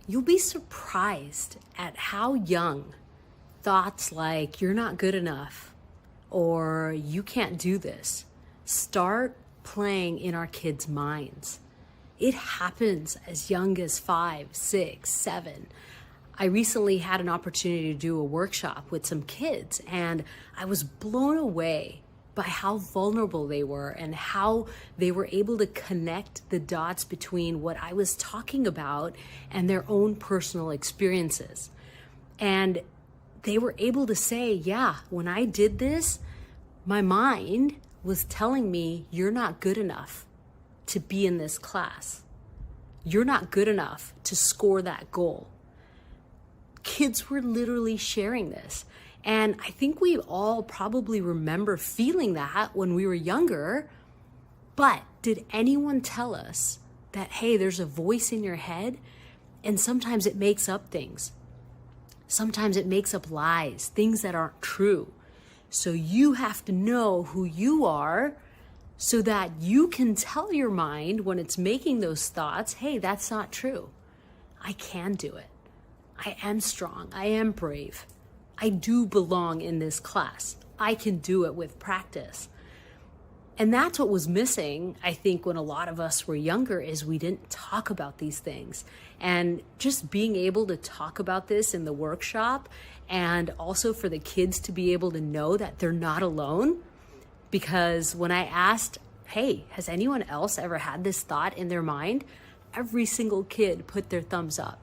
you'll be surprised at how young thoughts like you're not good enough or you can't do this start playing in our kids' minds. It happens as young as 5, 6, 7. I recently had an opportunity to do a workshop with some kids, and I was blown away by how vulnerable they were and how they were able to connect the dots between what I was talking about and their own personal experiences. And they were able to say, yeah, when I did this, my mind was telling me, you're not good enough to be in this class. You're not good enough to score that goal. Kids were literally sharing this. And I think we all probably remember feeling that when we were younger. But did anyone tell us that, hey, there's a voice in your head and sometimes it makes up things. Sometimes it makes up lies, things that aren't true. So you have to know who you are so that you can tell your mind when it's making those thoughts, hey, that's not true. I can do it. I am strong. I am brave. I do belong in this class. I can do it with practice. And that's what was missing, I think, when a lot of us were younger, is we didn't talk about these things. And just being able to talk about this in the workshop, and also for the kids to be able to know that they're not alone. Because when I asked, hey, has anyone else ever had this thought in their mind? Every single kid put their thumbs up.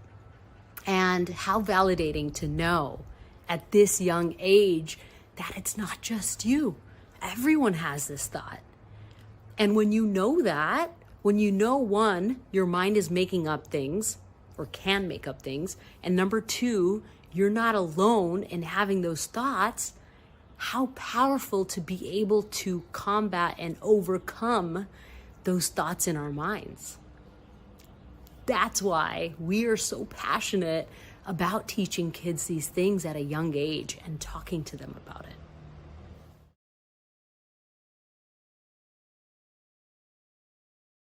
And how validating to know at this young age that it's not just you. Everyone has this thought. And when you know that, when you know, one, your mind is making up things or can make up things, and number two, you're not alone in having those thoughts, how powerful to be able to combat and overcome those thoughts in our minds. That's why we are so passionate about teaching kids these things at a young age and talking to them about it.